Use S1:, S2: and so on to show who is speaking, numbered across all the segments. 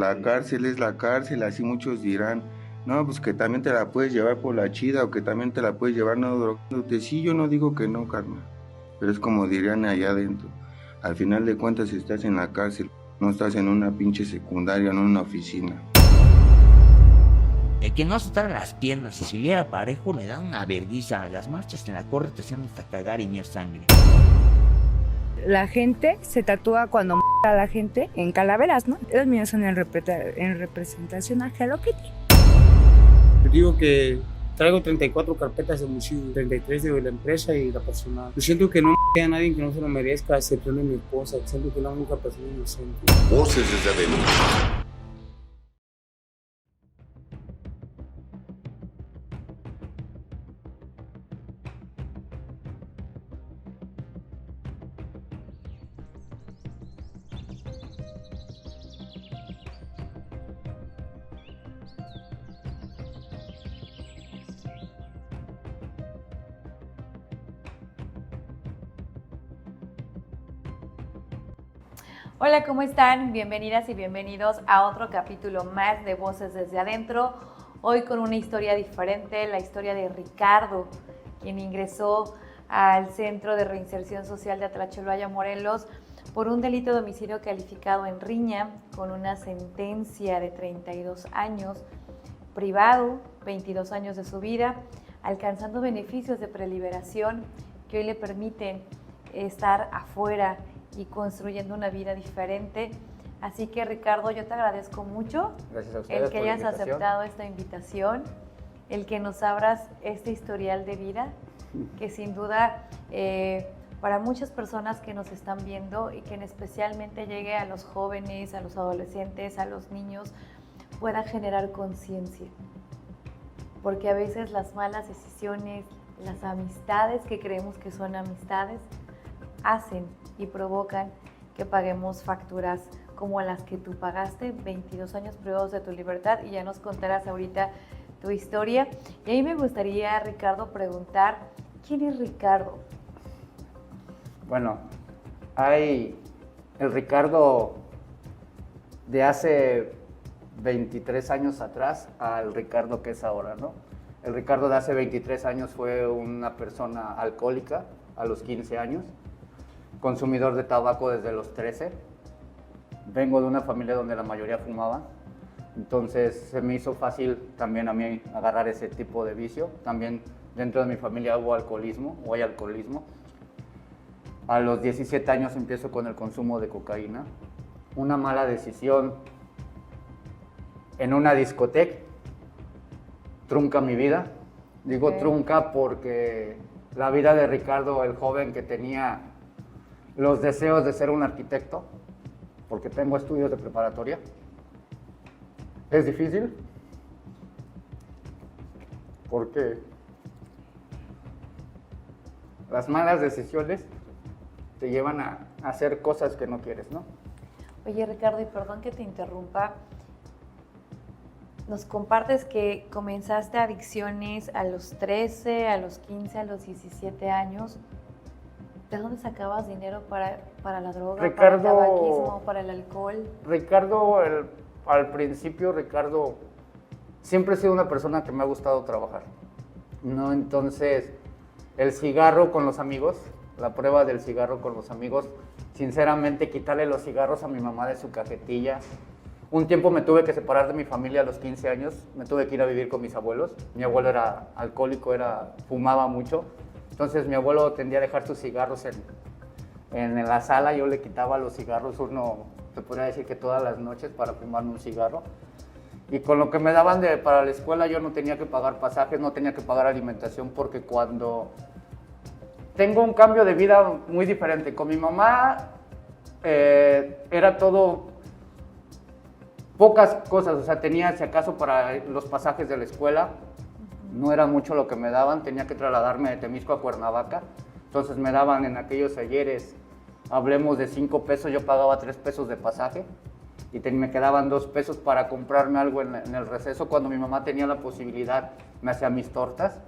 S1: La cárcel es la cárcel, así muchos dirán. No, pues que también te la puedes llevar por la chida o que también te la puedes llevar no drogándote. Sí, yo no digo que no, carnal, pero es como dirían allá adentro. Al final de cuentas estás en la cárcel, no estás en una pinche secundaria, no en una oficina.
S2: El que no soltara las piernas y siguiera parejo le da una vergüenza. Las marchas en la corte te hacían hasta cagar y miar sangre.
S3: La gente se tatúa cuando a la gente en calaveras, ¿no? Los míos son en representación a Hello Kitty.
S4: Yo digo que traigo 34 carpetas de homicidio, 33 de la empresa y la personal. Yo siento que no a nadie que no se lo merezca, a excepción de mi esposa. Siento que es la única persona inocente.
S5: Voces desde adentro.
S6: Hola, ¿cómo están? Bienvenidas y bienvenidos a otro capítulo más de Voces desde Adentro. Hoy con una historia diferente, la historia de Ricardo, quien ingresó al Centro de Reinserción Social de Atlacholoaya, Morelos, por un delito de homicidio calificado en riña, con una sentencia de 32 años, privado 22 años de su vida, alcanzando beneficios de preliberación que hoy le permiten estar afuera y construyendo una vida diferente. Así que Ricardo, yo te agradezco mucho el que hayas aceptado esta invitación, el que nos abras este historial de vida, que sin duda para muchas personas que nos están viendo y que especialmente llegue a los jóvenes, a los adolescentes, a los niños, pueda generar conciencia. Porque a veces las malas decisiones, las amistades que creemos que son amistades, hacen y provocan que paguemos facturas como las que tú pagaste, 22 años privados de tu libertad, y ya nos contarás ahorita tu historia. Y a mí me gustaría, Ricardo, preguntar, ¿quién es Ricardo?
S7: Bueno, hay el Ricardo de hace 23 años atrás al Ricardo que es ahora, ¿no? El Ricardo de hace 23 años fue una persona alcohólica a los 15 años, consumidor de tabaco desde los 13. Vengo de una familia donde la mayoría fumaba, entonces se me hizo fácil también a mí agarrar ese tipo de vicio. También dentro de mi familia hubo alcoholismo, o hay alcoholismo. A los 17 años empiezo con el consumo de cocaína. Una mala decisión en una discoteca trunca mi vida. Digo trunca porque la vida de Ricardo, el joven que tenía los deseos de ser un arquitecto, porque tengo estudios de preparatoria, es difícil, porque las malas decisiones te llevan a hacer cosas que no quieres, ¿no?
S6: Oye, Ricardo, y perdón que te interrumpa, nos compartes que comenzaste adicciones a los 13, a los 15, a los 17 años. ¿De dónde sacabas dinero para la droga, para el tabaquismo, para el alcohol?
S7: Ricardo, al principio, Ricardo siempre he sido una persona que me ha gustado trabajar, ¿no? Entonces, el cigarro con los amigos, la prueba del cigarro con los amigos, sinceramente quitarle los cigarros a mi mamá de su cajetilla. Un tiempo me tuve que separar de mi familia a los 15 años, me tuve que ir a vivir con mis abuelos. Mi abuelo era alcohólico, fumaba mucho. Entonces mi abuelo tendía a dejar sus cigarros en la sala, yo le quitaba los cigarros, uno se podría decir que todas las noches para fumarme un cigarro. Y con lo que me daban para la escuela yo no tenía que pagar pasajes, no tenía que pagar alimentación, porque cuando tengo un cambio de vida muy diferente. Con mi mamá era todo pocas cosas, o sea, tenía si acaso para los pasajes de la escuela. No era mucho lo que me daban, tenía que trasladarme de Temisco a Cuernavaca, entonces me daban en aquellos ayeres, hablemos de 5 pesos, yo pagaba 3 pesos de pasaje y me quedaban 2 pesos para comprarme algo en el receso. Cuando mi mamá tenía la posibilidad, me hacía mis tortas,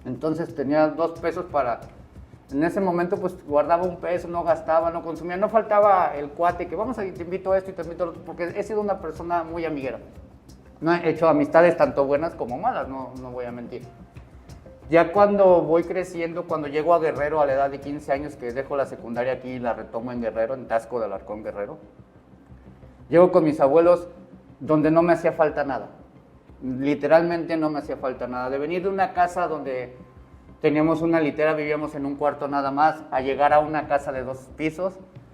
S7: entonces tenía 2 pesos para En ese momento pues guardaba un peso, no gastaba, no consumía, no faltaba el cuate que vamos a te invito a esto y te invito a lo otro, porque he sido una persona muy amiguera. No he hecho amistades tanto buenas como malas, no voy a mentir. Ya cuando voy creciendo, cuando llego a Guerrero a la edad de 15 años, que dejo la secundaria aquí y la retomo en Guerrero, en Taxco de Alarcón, Guerrero, llego con mis abuelos donde no me hacía falta nada. Literalmente no me hacía falta nada. De venir de una casa donde teníamos una litera, vivíamos en un cuarto nada más, a llegar a una casa de 2 pisos,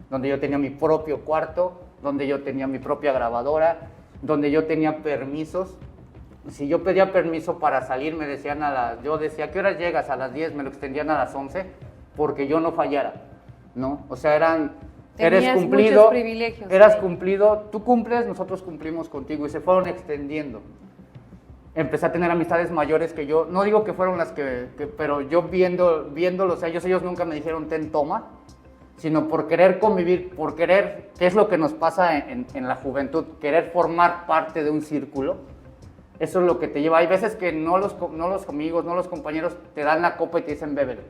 S7: donde yo tenía mi propio cuarto, donde yo tenía mi propia grabadora, donde yo tenía permisos. Si yo pedía permiso para salir, me decían yo decía, ¿a qué horas llegas? A las 10, me lo extendían a las 11, porque yo no fallara, ¿no? O sea, eres cumplido,
S6: muchos privilegios,
S7: eras
S6: sí.
S7: Cumplido, tú cumples, nosotros cumplimos contigo, y se fueron extendiendo. Empecé a tener amistades mayores que yo, no digo que fueron las pero yo viéndolos, o sea, ellos nunca me dijeron, ten, toma, sino por querer convivir, por querer, ¿qué es lo que nos pasa en la juventud? Querer formar parte de un círculo, eso es lo que te lleva. Hay veces que no los amigos, no los compañeros te dan la copa y te dicen, bébelo,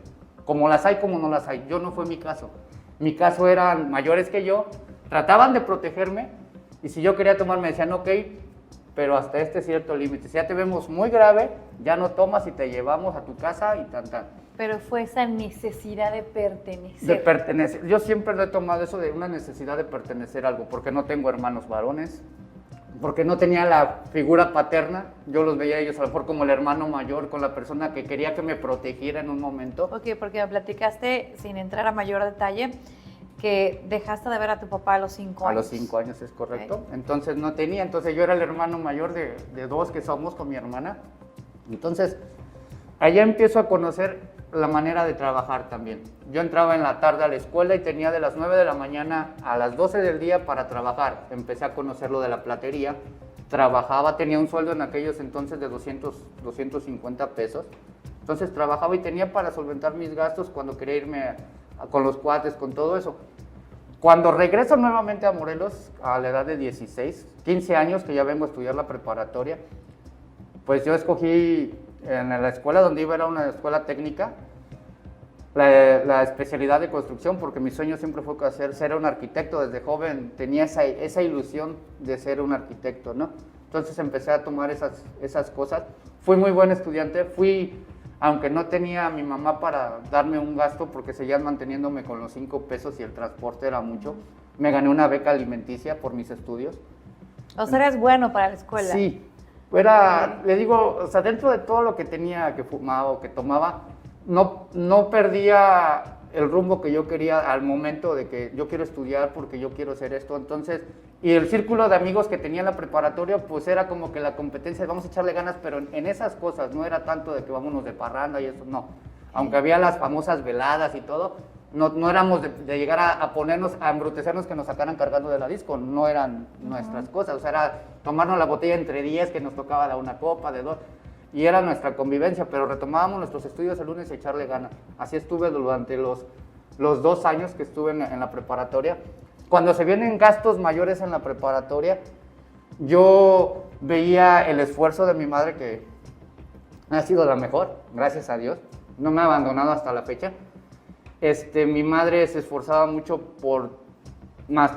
S7: como las hay, como no las hay. Yo no fue mi caso. Mi caso eran mayores que yo, trataban de protegerme, y si yo quería tomar me decían, ok, pero hasta este cierto límite. Si ya te vemos muy grave, ya no tomas y te llevamos a tu casa y tan.
S6: Pero fue esa necesidad de pertenecer.
S7: De pertenecer. Yo siempre lo he tomado eso de una necesidad de pertenecer a algo, porque no tengo hermanos varones, porque no tenía la figura paterna. Yo los veía a ellos a lo mejor como el hermano mayor, con la persona que quería que me protegiera en un momento.
S6: Ok, porque me platicaste, sin entrar a mayor detalle, que dejaste de ver a tu papá a los 5 años.
S7: A los 5 años, es correcto.
S6: Okay.
S7: Entonces no tenía, entonces yo era el hermano mayor de 2 que somos con mi hermana. Entonces, allá empiezo a conocer la manera de trabajar también. Yo entraba en la tarde a la escuela y tenía de las 9 de la mañana a las 12 del día para trabajar. Empecé a conocer lo de la platería. Trabajaba, tenía un sueldo en aquellos entonces de 250 pesos. Entonces trabajaba y tenía para solventar mis gastos cuando quería irme con los cuates, con todo eso. Cuando regreso nuevamente a Morelos, a la edad de 15 años, que ya vengo a estudiar la preparatoria, pues yo escogí en la escuela donde iba, era una escuela técnica, la especialidad de construcción, porque mi sueño siempre fue ser un arquitecto. Desde joven tenía esa ilusión de ser un arquitecto, ¿no? Entonces empecé a tomar esas cosas. Fui muy buen estudiante, aunque no tenía a mi mamá para darme un gasto, porque seguían manteniéndome con los 5 pesos y el transporte era mucho, me gané una beca alimenticia por mis estudios.
S6: O sea, eres bueno para la escuela.
S7: Sí, le digo, o sea, dentro de todo lo que tenía, que fumaba o que tomaba, no perdía el rumbo que yo quería al momento de que yo quiero estudiar porque yo quiero hacer esto. Entonces, y el círculo de amigos que tenía en la preparatoria, pues era como que la competencia, vamos a echarle ganas, pero en esas cosas, no era tanto de que vámonos de parranda y eso, no. Aunque había las famosas veladas y todo, no éramos de llegar a ponernos, a embrutecernos que nos sacaran cargando de la disco, no eran nuestras cosas, o sea, era tomarnos la botella entre 10, que nos tocaba de una copa, de 2, y era nuestra convivencia, pero retomábamos nuestros estudios el lunes y echarle ganas. Así estuve durante los 2 años que estuve en la preparatoria. Cuando se vienen gastos mayores en la preparatoria, yo veía el esfuerzo de mi madre, que ha sido la mejor, gracias a Dios, no me ha abandonado hasta la fecha. Mi madre se esforzaba mucho por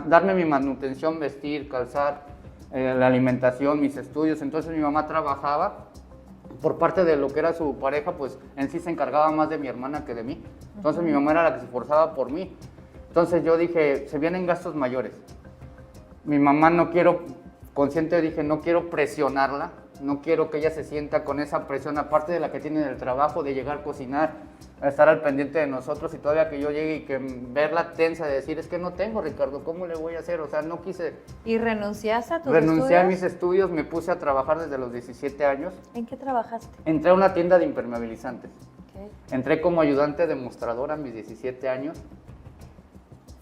S7: darme mi manutención, vestir, calzar, la alimentación, mis estudios. Entonces mi mamá trabajaba. Por parte de lo que era su pareja, pues en sí se encargaba más de mi hermana que de mí. Entonces mi mamá era la que se esforzaba por mí. Entonces yo dije, se vienen gastos mayores. Mi mamá consciente dije, no quiero presionarla, no quiero que ella se sienta con esa presión, aparte de la que tiene del trabajo, de llegar a cocinar, a estar al pendiente de nosotros, y todavía que yo llegue y que verla tensa de decir, es que no tengo, Ricardo, ¿cómo le voy a hacer? O sea, no quise.
S6: ¿Y renunciaste a tus estudios?
S7: Renuncié a mis estudios, me puse a trabajar desde los 17 años.
S6: ¿En qué trabajaste?
S7: Entré a una tienda de impermeabilizantes.
S6: Okay.
S7: Entré como ayudante demostrador a mis 17 años.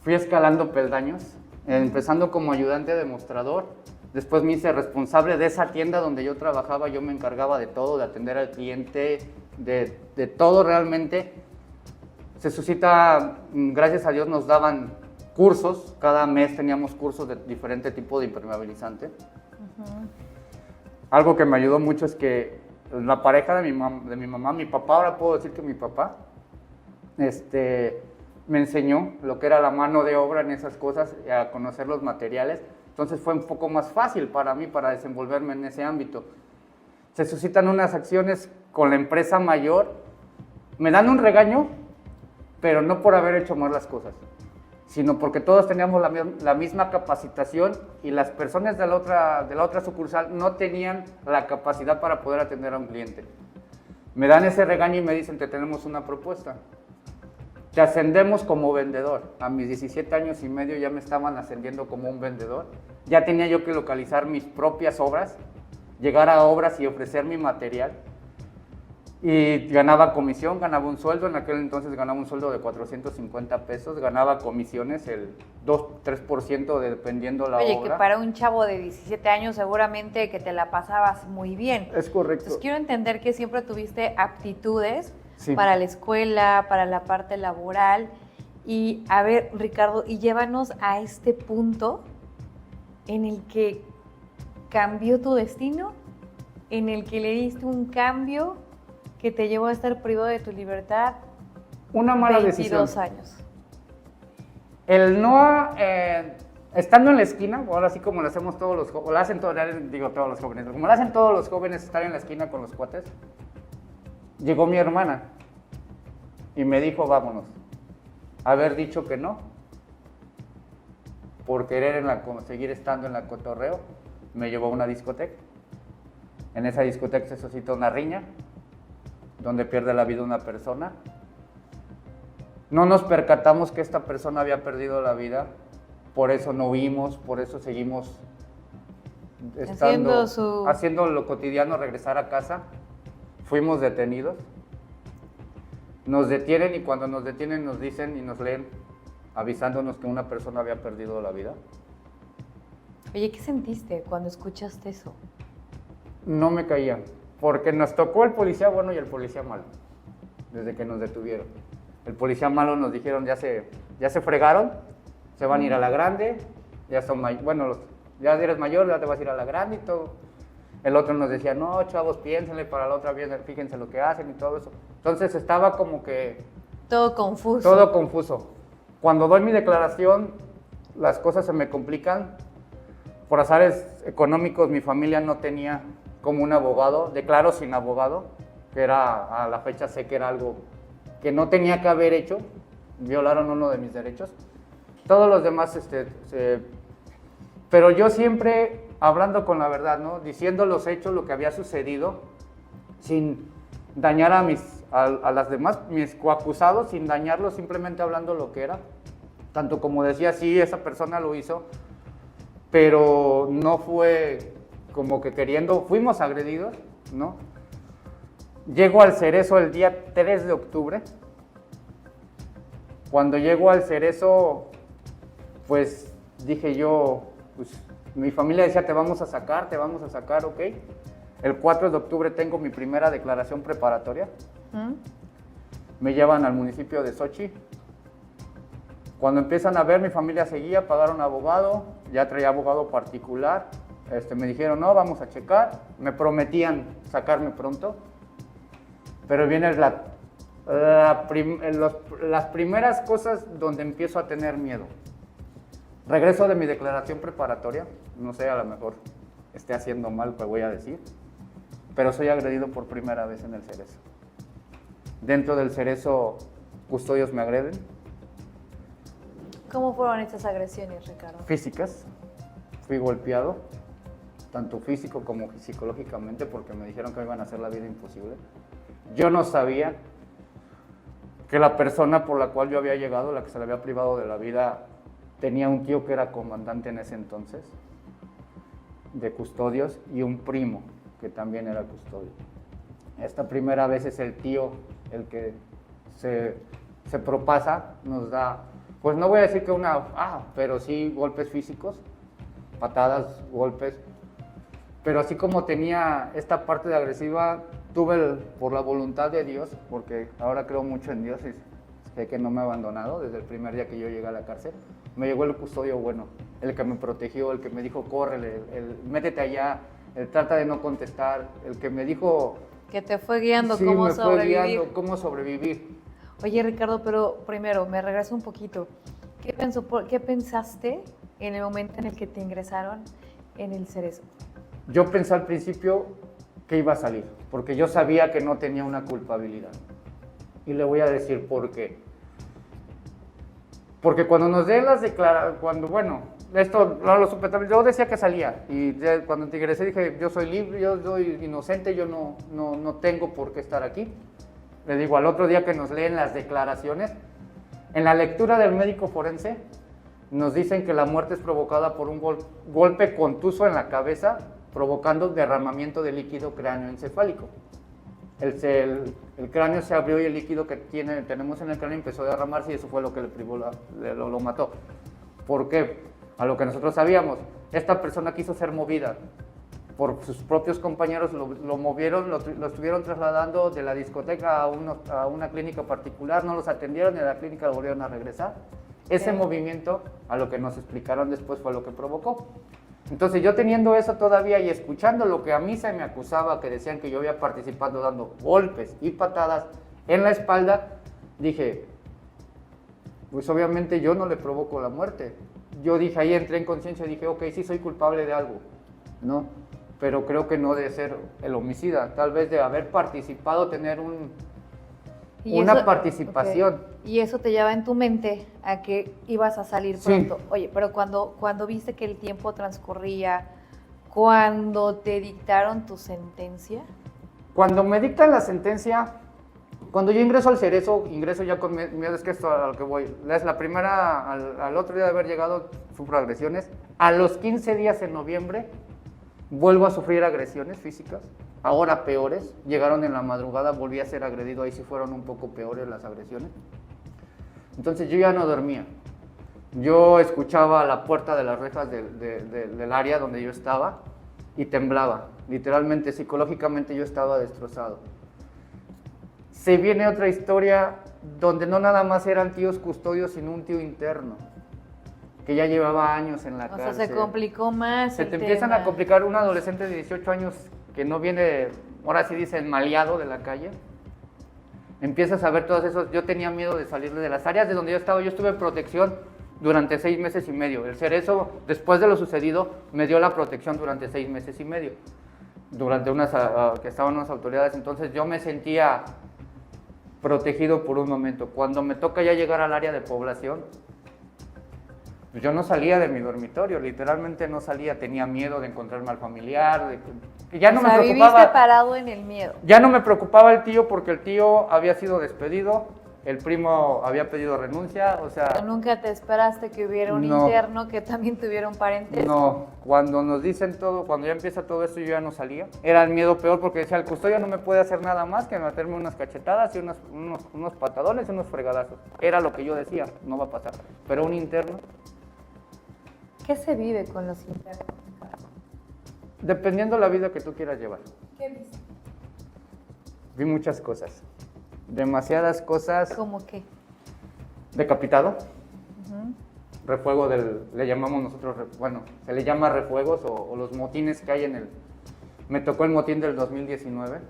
S7: Fui escalando peldaños, empezando como ayudante demostrador. Después me hice responsable de esa tienda donde yo trabajaba. Yo me encargaba de todo, de atender al cliente, de todo realmente. Se suscita, gracias a Dios nos daban cursos. Cada mes teníamos cursos de diferente tipo de impermeabilizante. Algo que me ayudó mucho es que la pareja de mi mamá, mi papá, ahora puedo decir que mi papá, me enseñó lo que era la mano de obra en esas cosas, a conocer los materiales. Entonces fue un poco más fácil para mí para desenvolverme en ese ámbito. Se suscitan unas acciones con la empresa mayor, me dan un regaño, pero no por haber hecho mal las cosas, sino porque todos teníamos la misma capacitación y las personas de la otra sucursal no tenían la capacidad para poder atender a un cliente. Me dan ese regaño y me dicen, te tenemos una propuesta. Te ascendemos como vendedor. A mis 17 años y medio ya me estaban ascendiendo como un vendedor. Ya tenía yo que localizar mis propias obras, llegar a obras y ofrecer mi material. Y ganaba comisión, ganaba un sueldo. En aquel entonces ganaba un sueldo de 450 pesos. Ganaba comisiones, el 2-3% dependiendo la
S6: Oye,
S7: obra.
S6: que para un chavo de 17 años seguramente que te la pasabas muy bien.
S7: Es correcto.
S6: Entonces quiero entender que siempre tuviste aptitudes
S7: Sí.
S6: para la escuela, para la parte laboral. Y a ver, Ricardo, y llévanos a este punto en el que cambió tu destino, en el que le diste un cambio que te llevó a estar privado de tu libertad.
S7: Una mala
S6: 22
S7: decisión.
S6: años.
S7: El no, estando en la esquina, ahora sí como lo hacemos todos los jóvenes, o lo hacen todos los jóvenes, como lo hacen todos los jóvenes, estar en la esquina con los cuates, llegó mi hermana y me dijo, vámonos. Haber dicho que no, por querer seguir estando en la cotorreo, me llevó a una discoteca. En esa discoteca se suscita una riña, donde pierde la vida una persona. No nos percatamos que esta persona había perdido la vida, por eso no huimos, por eso seguimos haciendo lo cotidiano, regresar a casa. Fuimos detenidos, nos detienen y cuando nos detienen nos dicen y nos leen avisándonos que una persona había perdido la vida.
S6: Oye, ¿qué sentiste cuando escuchaste eso?
S7: No me caían, porque nos tocó el policía bueno y el policía malo, desde que nos detuvieron. El policía malo nos dijeron, ya se fregaron, se van a ir a la grande, ya eres mayor, ya te vas a ir a la grande y todo. El otro nos decía, no, chavos, piénsenle para la otra, fíjense lo que hacen y todo eso. Entonces estaba como que...
S6: Todo confuso.
S7: Todo confuso. Cuando doy mi declaración, las cosas se me complican. Por azares económicos, mi familia no tenía como un abogado. Declaro sin abogado, que era, a la fecha sé que era algo que no tenía que haber hecho. Violaron uno de mis derechos. Todos los demás, pero yo siempre hablando con la verdad, ¿no? Diciendo los hechos, lo que había sucedido, sin dañar a las demás, mis coacusados, sin dañarlos, simplemente hablando lo que era. Tanto como decía, sí, esa persona lo hizo, pero no fue como que queriendo, fuimos agredidos, ¿no? Llego al Cerezo el día 3 de octubre. Cuando llego al Cerezo, pues dije yo, pues mi familia decía, te vamos a sacar, ok. El 4 de octubre tengo mi primera declaración preparatoria. Me llevan al municipio de Xochitl. Cuando empiezan a ver, mi familia seguía, pagaron abogado, ya traía abogado particular. Me dijeron, no, vamos a checar. Me prometían sacarme pronto. Pero viene las primeras cosas donde empiezo a tener miedo. Regreso de mi declaración preparatoria, no sé, a lo mejor esté haciendo mal lo que voy a decir, pero soy agredido por primera vez en el Cerezo. Dentro del Cerezo, custodios me agreden.
S6: ¿Cómo fueron estas agresiones, Ricardo?
S7: Físicas, fui golpeado, tanto físico como psicológicamente, porque me dijeron que me iban a hacer la vida imposible. Yo no sabía que la persona por la cual yo había llegado, la que se le había privado de la vida, tenía un tío que era comandante en ese entonces de custodios y un primo que también era custodio. Esta primera vez es el tío el que se propasa, nos da, pues no voy a decir que pero sí golpes físicos, patadas, golpes, pero así como tenía esta parte de agresiva, tuve por la voluntad de Dios, porque ahora creo mucho en Dios y sé que no me ha abandonado desde el primer día que yo llegué a la cárcel. Me llegó el custodio bueno, el que me protegió, el que me dijo, córrele, métete allá, el trata de no contestar, el que me dijo...
S6: Que te fue guiando
S7: sí,
S6: cómo
S7: me
S6: sobrevivir.
S7: fue guiando cómo sobrevivir.
S6: Oye, Ricardo, pero primero, me regreso un poquito. ¿Qué pensaste en el momento en el que te ingresaron en el Cerezo?
S7: Yo pensé al principio que iba a salir, porque yo sabía que no tenía una culpabilidad. Y le voy a decir por qué. Porque cuando nos den las declaraciones, esto no lo supe también, yo decía que salía. Y cuando te ingresé dije, yo soy libre, yo soy inocente, yo no tengo por qué estar aquí. Le digo, al otro día que nos leen las declaraciones, en la lectura del médico forense, nos dicen que la muerte es provocada por un golpe contuso en la cabeza, provocando derramamiento de líquido cráneoencefálico. El cráneo se abrió y el líquido que tenemos en el cráneo empezó a derramarse y eso fue lo que le privó, lo mató. ¿Por qué? A lo que nosotros sabíamos, esta persona quiso ser movida por sus propios compañeros, lo movieron, lo estuvieron trasladando de la discoteca a una clínica particular, no los atendieron y de la clínica lo volvieron a regresar. Ese movimiento, a lo que nos explicaron después, fue lo que provocó. Entonces yo teniendo eso todavía y escuchando lo que a mí se me acusaba, que decían que yo había participado dando golpes y patadas en la espalda, dije, pues obviamente yo no le provoco la muerte. Yo dije, ahí entré en conciencia y dije, ok, sí soy culpable de algo, ¿no? Pero creo que no de ser el homicida, tal vez de haber participado, tener una participación.
S6: Okay. Y eso te lleva en tu mente a que ibas a salir pronto. Sí. Oye, pero cuando viste que el tiempo transcurría, cuando te dictaron tu sentencia.
S7: Cuando me dictan la sentencia, cuando yo ingreso al Cerezo, ingreso ya con miedo, es que esto a lo que voy. Es la primera, al otro día de haber llegado, sufro agresiones. A los 15 días en noviembre, vuelvo a sufrir agresiones físicas. Ahora peores, llegaron en la madrugada, volví a ser agredido, ahí sí fueron un poco peores las agresiones. Entonces yo ya no dormía, yo escuchaba la puerta de las rejas del área donde yo estaba y temblaba, literalmente, psicológicamente yo estaba destrozado. Se viene otra historia donde no nada más eran tíos custodios, sino un tío interno, que ya llevaba años en la cárcel.
S6: O sea, se complicó más
S7: Se te empiezan a complicar, un adolescente de 18 años que no viene, ahora sí dicen, maleado de la calle. Empiezas a ver todos esos, yo tenía miedo de salir de las áreas de donde yo estuve en protección durante 6 meses y medio. El Cerezo, después de lo sucedido, me dio la protección durante 6 meses y medio, durante que estaban unas autoridades, entonces yo me sentía protegido por un momento. Cuando me toca ya llegar al área de población, pues yo no salía de mi dormitorio, literalmente no salía, tenía miedo de encontrarme al familiar, que ya no me preocupaba.
S6: Viviste parado en el miedo.
S7: Ya no me preocupaba el tío porque el tío había sido despedido, el primo había pedido renuncia, o sea...
S6: ¿Pero nunca te esperaste que hubiera un interno que también tuviera un parentesco?
S7: No, cuando nos dicen todo, cuando ya empieza todo esto, yo ya no salía. Era el miedo peor porque decía, el custodio no me puede hacer nada más que meterme unas cachetadas y unos patadones y unos fregadazos. Era lo que yo decía, no va a pasar. Pero un interno...
S6: ¿Qué se vive con los internos?
S7: Dependiendo la vida que tú quieras llevar.
S6: ¿Qué viste?
S7: Vi muchas cosas. Demasiadas cosas.
S6: ¿Cómo qué?
S7: Decapitado. Refuego le llamamos nosotros, bueno, se le llama refuegos o los motines que hay me tocó el motín del 2019.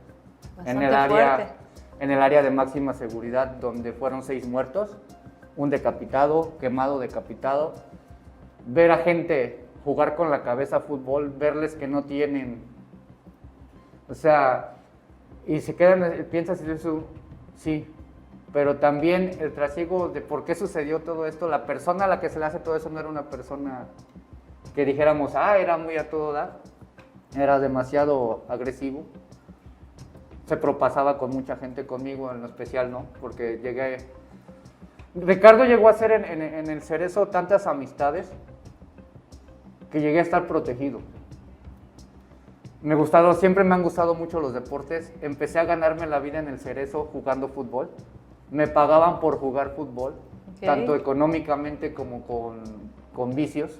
S7: En el área de máxima seguridad, donde fueron 6 muertos, un decapitado, quemado, decapitado. Ver a gente jugar con la cabeza a fútbol, verles que no tienen, o sea, y se quedan, piensas en eso, sí, pero también el trasiego de por qué sucedió todo esto, la persona a la que se le hace todo eso no era una persona que dijéramos, era muy a todo dar, era demasiado agresivo, se propasaba con mucha gente, conmigo en lo especial, ¿no? Porque Ricardo llegó a hacer en el Cerezo tantas amistades que llegué a estar protegido. Siempre me han gustado mucho los deportes. Empecé a ganarme la vida en el Cerezo jugando fútbol. Me pagaban por jugar fútbol, tanto económicamente como con vicios.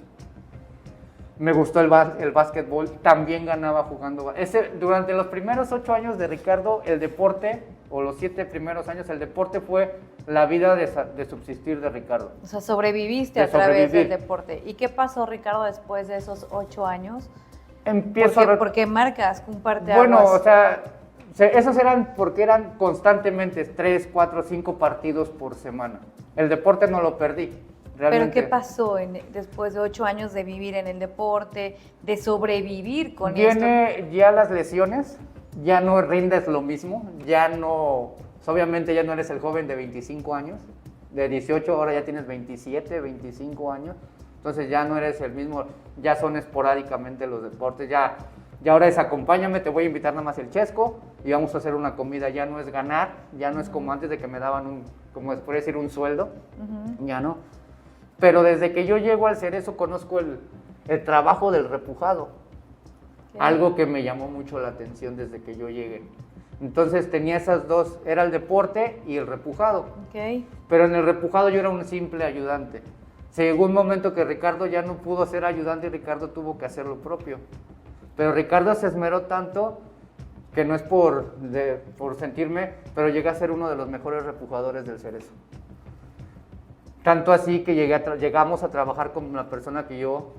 S7: Me gustó el básquetbol, también ganaba jugando. Durante los primeros 8 años de Ricardo, el deporte, o los 7 primeros años, el deporte fue la vida de subsistir de Ricardo.
S6: O sea, sobreviviste a través del deporte. ¿Y qué pasó, Ricardo, después de esos 8 años? Porque marcas un parteaguas.
S7: Bueno, o sea, Esos eran porque eran constantemente 3, 4, 5 partidos por semana. El deporte no lo perdí. Realmente.
S6: ¿Pero qué pasó después de 8 años de vivir en el deporte, de sobrevivir con esto?
S7: Viene ya las lesiones, ya no rindes lo mismo, ya no, obviamente ya no eres el joven de 25 años, de 18 ahora ya tienes 27, 25 años, entonces ya no eres el mismo, ya son esporádicamente los deportes, ya ahora es acompáñame, te voy a invitar nada más el chesco y vamos a hacer una comida, ya no es ganar, ya no es como antes de que me daban como se puede decir, un sueldo, ya no. Pero desde que yo llego al Cerezo conozco el trabajo del repujado, algo que me llamó mucho la atención desde que yo llegué. Entonces tenía esas dos, era el deporte y el repujado. Pero en el repujado yo era un simple ayudante. Llegó un momento que Ricardo ya no pudo ser ayudante y Ricardo tuvo que hacer lo propio. Pero Ricardo se esmeró tanto que no es por sentirme, pero llegué a ser uno de los mejores repujadores del Cerezo. Tanto así que llegamos a trabajar con una persona que yo,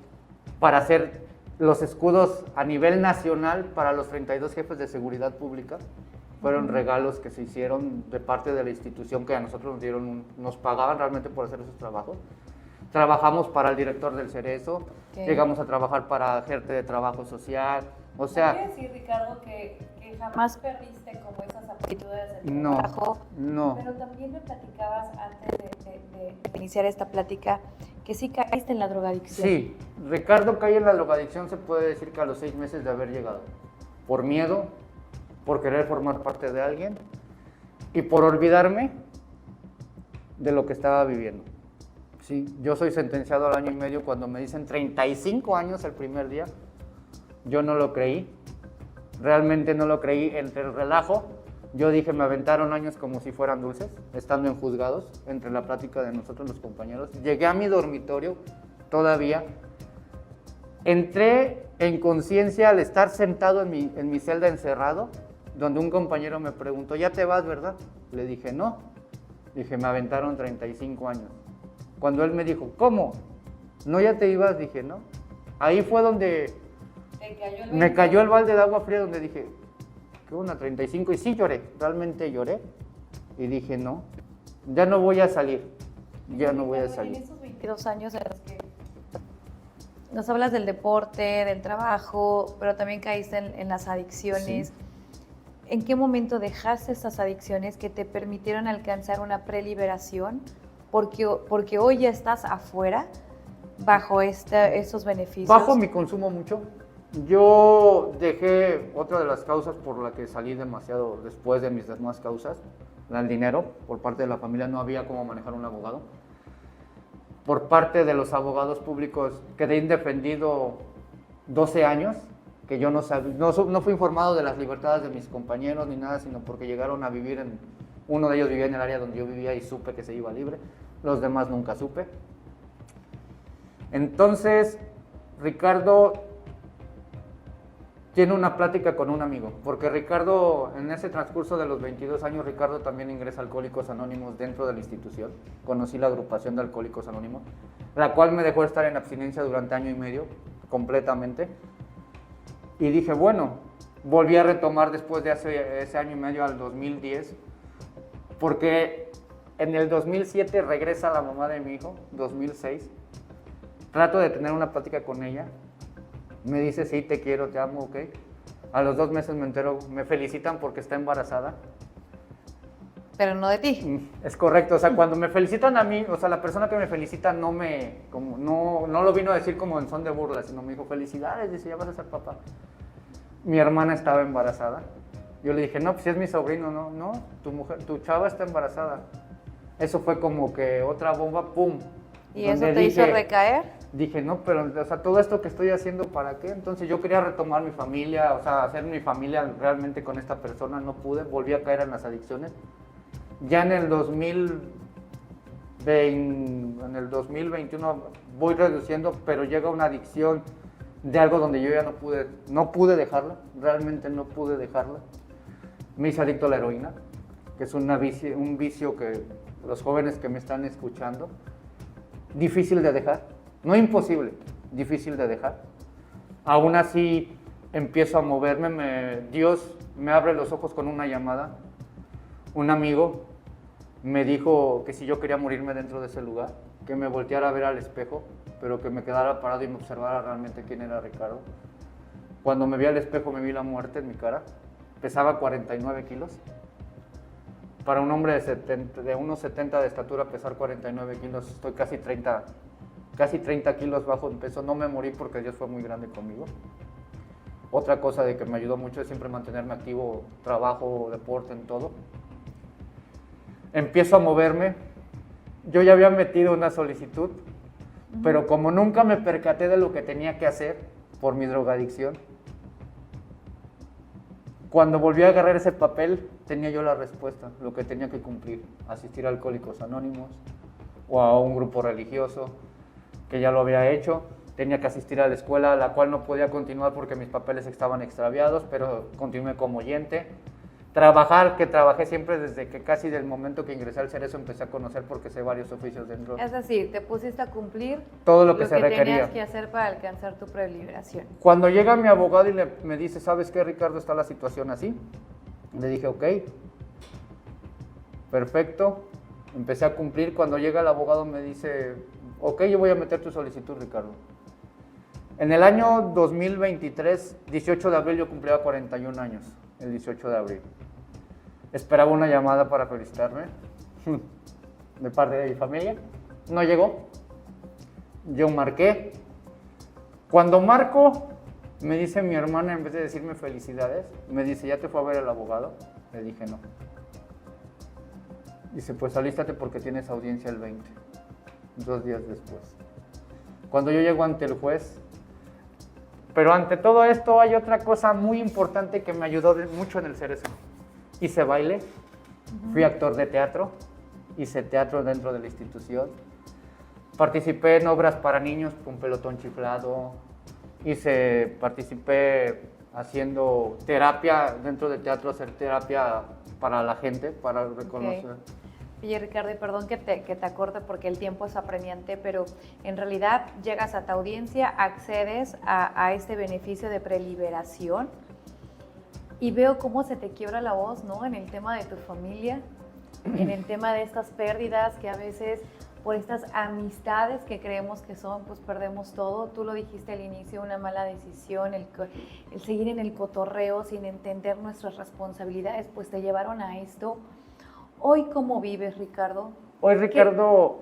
S7: para hacer los escudos a nivel nacional para los 32 jefes de seguridad pública, fueron regalos que se hicieron de parte de la institución que a nosotros nos dieron, nos pagaban realmente por hacer esos trabajos. Trabajamos para el director del Cerezo, llegamos a trabajar para gente de trabajo social, o sea...
S6: ¿Quiere decir, Ricardo, que jamás perdiste como esas aptitudes en
S7: no,
S6: trabajo?
S7: No.
S6: Pero también me platicabas antes de iniciar esta plática que sí caíste en la drogadicción.
S7: Sí, Ricardo cae en la drogadicción, se puede decir que a los 6 meses de haber llegado. Por miedo, por querer formar parte de alguien y por olvidarme de lo que estaba viviendo. Sí, yo soy sentenciado al 1 año y medio cuando me dicen 35 años el primer día. Yo no lo creí, realmente no lo creí. Entre el relajo, yo dije, me aventaron años como si fueran dulces, estando en juzgados, entre la plática de nosotros los compañeros. Llegué a mi dormitorio todavía, entré en conciencia al estar sentado en mi celda encerrado, donde un compañero me preguntó, ¿ya te vas, verdad? Le dije, no. Dije, me aventaron 35 años. Cuando él me dijo, ¿cómo? ¿No ya te ibas? Dije, no. Ahí fue donde me cayó el balde de agua fría, donde dije, ¿qué onda? 35. Y sí lloré, realmente lloré. Y dije, no, ya no voy a salir. Ya no voy a salir.
S6: En esos 22 años en los que nos hablas del deporte, del trabajo, pero también caíste en las adicciones. Sí. ¿En qué momento dejaste esas adicciones que te permitieron alcanzar una preliberación? Porque hoy ya estás afuera bajo esos beneficios.
S7: Bajo mi consumo mucho. Yo dejé, otra de las causas por la que salí demasiado después de mis demás causas, el dinero. Por parte de la familia no había cómo manejar un abogado. Por parte de los abogados públicos quedé indefendido 12 años, que yo no fui informado de las libertades de mis compañeros ni nada, sino porque llegaron a vivir uno de ellos vivía en el área donde yo vivía y supe que se iba libre, los demás nunca supe. Entonces, Ricardo tiene una plática con un amigo, porque Ricardo, en ese transcurso de los 22 años, Ricardo también ingresa a Alcohólicos Anónimos dentro de la institución. Conocí la agrupación de Alcohólicos Anónimos, la cual me dejó estar en abstinencia durante 1 año y medio, completamente. Y dije, bueno, volví a retomar después de ese 1 año y medio al 2010, porque en el 2007 regresa la mamá de mi hijo, 2006, trato de tener una plática con ella, me dice, sí, te quiero, te amo, ok. A los 2 meses me entero, me felicitan porque está embarazada.
S6: Pero no de ti.
S7: Es correcto, o sea, cuando me felicitan a mí, o sea, la persona que me felicita no lo vino a decir como en son de burla, sino me dijo, felicidades, dice, ya vas a ser papá. Mi hermana estaba embarazada. Yo le dije, no, pues si es mi sobrino, no, tu chava está embarazada. Eso fue como que otra bomba, pum.
S6: ¿Y eso te hizo recaer?
S7: Dije, no, pero, o sea, todo esto que estoy haciendo, ¿para qué? Entonces yo quería retomar mi familia, o sea, hacer mi familia realmente con esta persona, no pude, volví a caer en las adicciones. Ya en el 2021 voy reduciendo, pero llega una adicción de algo donde yo ya no pude dejarla, realmente no pude dejarla. Me hice adicto a la heroína, que es un vicio que los jóvenes que me están escuchando, difícil de dejar, no imposible, difícil de dejar. Aún así empiezo a moverme, Dios me abre los ojos con una llamada. Un amigo me dijo que si yo quería morirme dentro de ese lugar, que me volteara a ver al espejo, pero que me quedara parado y me observara realmente quién era Ricardo. Cuando me vi al espejo me vi la muerte en mi cara. Pesaba 49 kilos. Para un hombre de unos 70 de estatura, pesar 49 kilos, estoy casi 30 kilos bajo en peso. No me morí porque Dios fue muy grande conmigo. Otra cosa de que me ayudó mucho es siempre mantenerme activo, trabajo, deporte, en todo. Empiezo a moverme. Yo ya había metido una solicitud, pero como nunca me percaté de lo que tenía que hacer por mi drogadicción, cuando volví a agarrar ese papel, tenía yo la respuesta, lo que tenía que cumplir: asistir a Alcohólicos Anónimos o a un grupo religioso, que ya lo había hecho. Tenía que asistir a la escuela, a la cual no podía continuar porque mis papeles estaban extraviados, pero continué como oyente. Trabajar, que trabajé siempre desde que casi del momento que ingresé al Cerezo empecé a conocer, porque sé varios oficios dentro.
S6: Es decir, te pusiste a cumplir
S7: todo lo que se requería.
S6: tenías que hacer para alcanzar tu preliberación.
S7: Cuando llega mi abogado y me dice, ¿sabes qué, Ricardo? Está la situación así. Le dije, ok, perfecto. Empecé a cumplir. Cuando llega el abogado me dice, ok, yo voy a meter tu solicitud, Ricardo. En el año 2023, 18 de abril, yo cumplía 41 años, el 18 de abril. Esperaba una llamada para felicitarme de parte de mi familia. No llegó. Yo marqué. Cuando marco, me dice mi hermana, en vez de decirme felicidades, me dice, ¿ya te fue a ver el abogado? Le dije, no. Dice, pues alístate porque tienes audiencia el 20, 2 días después. Cuando yo llego ante el juez, pero ante todo esto hay otra cosa muy importante que me ayudó mucho en el Cerezo. Hice baile, fui actor de teatro, hice teatro dentro de la institución, participé en obras para niños con Pelotón Chiflado, participé haciendo terapia dentro de teatro, hacer terapia para la gente, para reconocer.
S6: Okay. Oye, Ricardo, y perdón que te acorte porque el tiempo es apremiante, pero en realidad llegas a tu audiencia, accedes a este beneficio de preliberación y veo cómo se te quiebra la voz, ¿no? En el tema de tu familia, en el tema de estas pérdidas que a veces por estas amistades que creemos que son, pues perdemos todo. Tú lo dijiste al inicio, una mala decisión, el seguir en el cotorreo sin entender nuestras responsabilidades, pues te llevaron a esto. Hoy, ¿cómo vives, Ricardo?
S7: Hoy, Ricardo,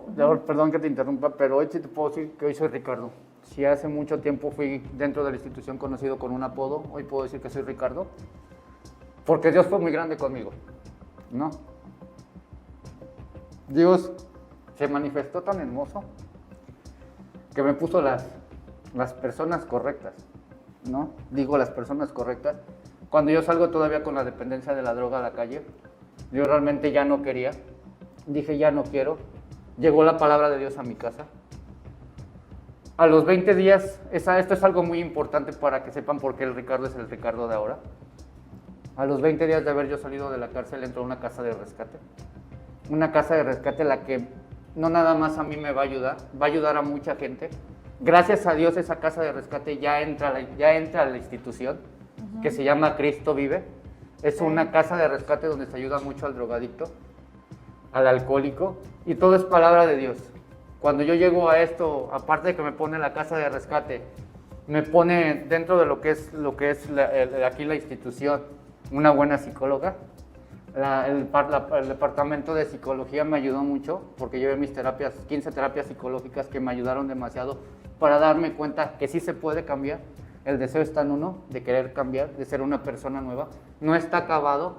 S7: perdón que te interrumpa, pero hoy sí te puedo decir que hoy soy Ricardo. Si hace mucho tiempo fui dentro de la institución conocido con un apodo, hoy puedo decir que soy Ricardo, porque Dios fue muy grande conmigo, ¿no? Dios se manifestó tan hermoso que me puso las personas correctas, ¿no? Digo las personas correctas. Cuando yo salgo todavía con la dependencia de la droga a la calle, yo realmente ya no quería. Dije, ya no quiero. Llegó la palabra de Dios a mi casa. A los 20 días, esto es algo muy importante para que sepan por qué el Ricardo es el Ricardo de ahora. A los 20 días de haber yo salido de la cárcel, entro a una casa de rescate. Una casa de rescate la que no nada más a mí me va a ayudar a mucha gente. Gracias a Dios esa casa de rescate ya entra a la institución, que se llama Cristo Vive. Es una casa de rescate donde se ayuda mucho al drogadicto, al alcohólico, y todo es palabra de Dios. Cuando yo llego a esto, aparte de que me pone la casa de rescate, me pone dentro de lo que es aquí la institución, una buena psicóloga. El departamento de psicología me ayudó mucho porque llevé mis 15 terapias psicológicas que me ayudaron demasiado para darme cuenta que sí se puede cambiar. El deseo está en uno, de querer cambiar, de ser una persona nueva. No está acabado,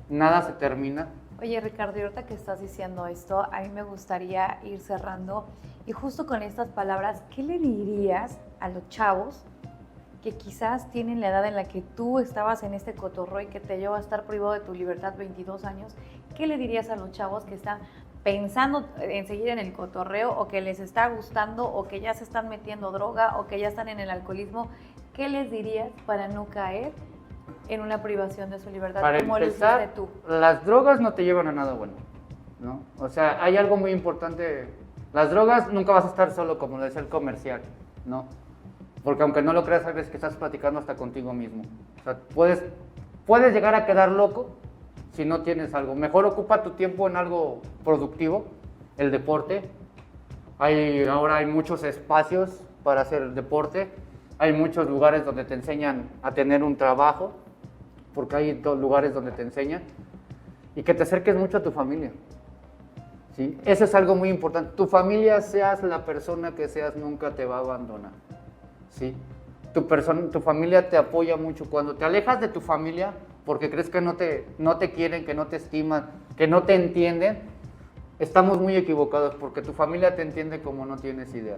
S7: nada se termina.
S6: Oye, Ricardo, y ahorita que estás diciendo esto, a mí me gustaría ir cerrando. Y justo con estas palabras, ¿qué le dirías a los chavos que quizás tienen la edad en la que tú estabas en este cotorreo y que te llevó a estar privado de tu libertad 22 años? ¿Qué le dirías a los chavos que están pensando en seguir en el cotorreo o que les está gustando o que ya se están metiendo droga o que ya están en el alcoholismo? ¿Qué les dirías para no caer en una privación de su libertad?
S7: Para
S6: como
S7: empezar,
S6: lo hiciste tú.
S7: Las drogas no te llevan a nada bueno, ¿no? O sea, hay algo muy importante. Las drogas nunca vas a estar solo, como lo decía el comercial, ¿no? Porque aunque no lo creas, hay veces que estás platicando hasta contigo mismo. O sea, puedes puedes llegar a quedar loco si no tienes algo. Mejor ocupa tu tiempo en algo productivo, el deporte. Ahora hay muchos espacios para hacer deporte, hay muchos lugares donde te enseñan a tener un trabajo, porque hay lugares donde te enseñan, y que te acerques mucho a tu familia. ¿Sí? Eso es algo muy importante. Tu familia, seas la persona que seas, nunca te va a abandonar. ¿Sí? Tu familia te apoya mucho. Cuando te alejas de tu familia porque crees que no te quieren, que no te estiman, que no te entienden, estamos muy equivocados, porque tu familia te entiende como no tienes idea.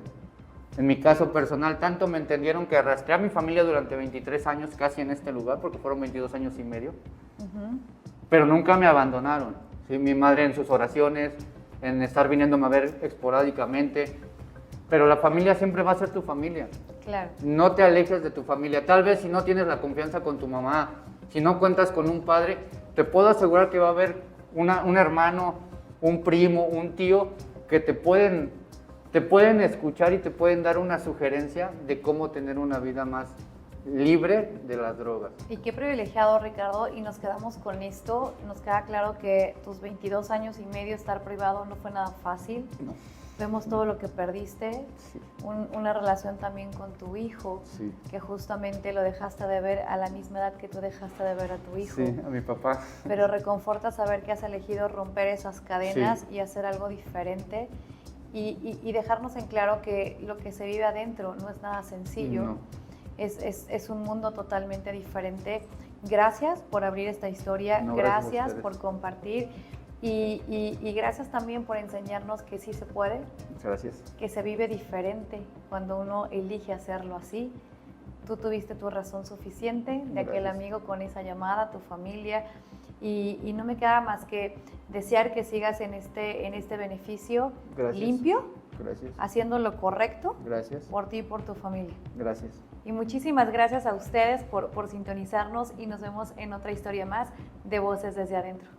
S7: En mi caso personal, tanto me entendieron que arrastré a mi familia durante 23 años casi en este lugar, porque fueron 22 años y medio, pero nunca me abandonaron. ¿Sí? Mi madre en sus oraciones, en estar viniéndome a ver esporádicamente, pero la familia siempre va a ser tu familia.
S6: Claro.
S7: No te alejes de tu familia. Tal vez si no tienes la confianza con tu mamá, si no cuentas con un padre, te puedo asegurar que va a haber un hermano, un primo, un tío que te pueden escuchar y te pueden dar una sugerencia de cómo tener una vida más libre de las drogas.
S6: Y qué privilegiado, Ricardo, y nos quedamos con esto. Nos queda claro que tus 22 años y medio estar privado no fue nada fácil.
S7: No.
S6: Vemos todo lo que perdiste,
S7: Sí.
S6: Una relación también con tu hijo,
S7: Sí.
S6: que justamente lo dejaste de ver a la misma edad que tú dejaste de ver a tu hijo.
S7: Sí, a mi papá.
S6: Pero reconforta saber que has elegido romper esas cadenas
S7: Sí.
S6: y hacer algo diferente y dejarnos en claro que lo que se vive adentro no es nada sencillo.
S7: No.
S6: Es un mundo totalmente diferente. Gracias por abrir esta historia,
S7: No, gracias a
S6: gracias
S7: ustedes.
S6: por compartir y gracias también por enseñarnos que sí se puede,
S7: Gracias.
S6: que se vive diferente cuando uno elige hacerlo así. Tú tuviste tu razón suficiente de aquel
S7: Gracias.
S6: amigo con esa llamada, tu familia, y no me queda más que desear que sigas en este beneficio
S7: Gracias.
S6: limpio,
S7: Gracias.
S6: haciendo lo correcto
S7: Gracias.
S6: por ti y por tu familia.
S7: Gracias.
S6: Y muchísimas gracias a ustedes por sintonizarnos y nos vemos en otra historia más de Voces desde Adentro.